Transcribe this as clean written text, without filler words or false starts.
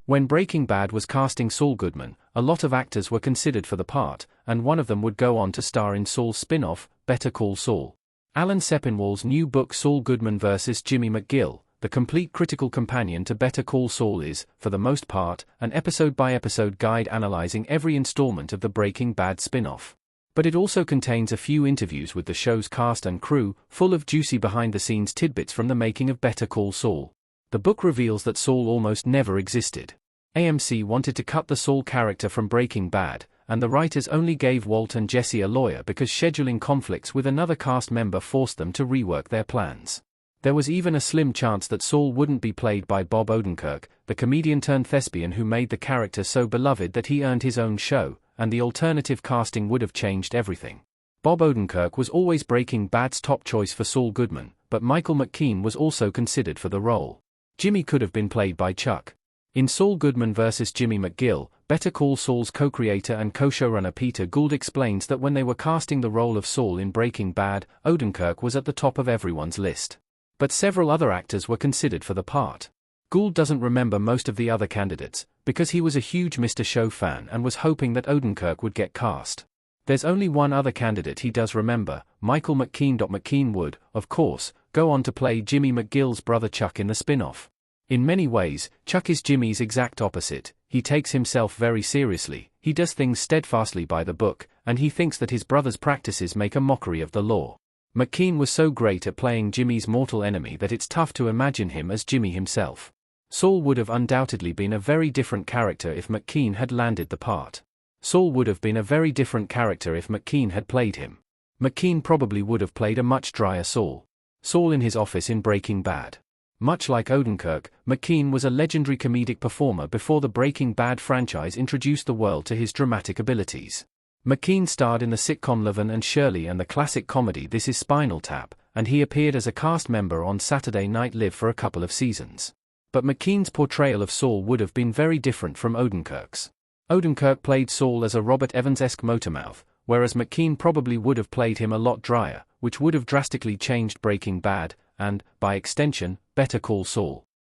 When Breaking Bad was casting Saul Goodman, a lot of actors were considered for the part, and one of them would go on to star in Saul's spin-off, Better Call Saul. Alan Sepinwall's new book Saul Goodman vs. Jimmy McGill, the complete critical companion to Better Call Saul is, for the most part, an episode-by-episode guide analyzing every installment of the Breaking Bad spin-off. But it also contains a few interviews with the show's cast and crew, full of juicy behind-the-scenes tidbits from the making of Better Call Saul. The book reveals that Saul almost never existed. AMC wanted to cut the Saul character from Breaking Bad, and the writers only gave Walt and Jesse a lawyer because scheduling conflicts with another cast member forced them to rework their plans. There was even a slim chance that Saul wouldn't be played by Bob Odenkirk, the comedian-turned-thespian who made the character so beloved that he earned his own show, and the alternative casting would have changed everything. Bob Odenkirk was always Breaking Bad's top choice for Saul Goodman, but Michael McKean was also considered for the role. Jimmy could have been played by Chuck. In Saul Goodman vs. Jimmy McGill, Better Call Saul's co-creator and co-showrunner Peter Gould explains that when they were casting the role of Saul in Breaking Bad, Odenkirk was at the top of everyone's list. But several other actors were considered for the part. Gould doesn't remember most of the other candidates, because he was a huge Mr. Show fan and was hoping that Odenkirk would get cast. There's only one other candidate he does remember, Michael McKean. McKean would, of course, go on to play Jimmy McGill's brother Chuck in the spin-off. In many ways, Chuck is Jimmy's exact opposite. He takes himself very seriously, he does things steadfastly by the book, and he thinks that his brother's practices make a mockery of the law. McKean was so great at playing Jimmy's mortal enemy that it's tough to imagine him as Jimmy himself. Saul would have undoubtedly been a very different character if McKean had landed the part. Saul would have been a very different character if McKean had played him. McKean probably would have played a much drier Saul. Saul in his office in Breaking Bad. Much like Odenkirk, McKean was a legendary comedic performer before the Breaking Bad franchise introduced the world to his dramatic abilities. McKean starred in the sitcom Laverne and Shirley and the classic comedy This Is Spinal Tap, and he appeared as a cast member on Saturday Night Live for a couple of seasons. But McKean's portrayal of Saul would have been very different from Odenkirk's. Odenkirk played Saul as a Robert Evans-esque motormouth, whereas McKean probably would have played him a lot drier, which would have drastically changed Breaking Bad, and, by extension, Better Call Saul.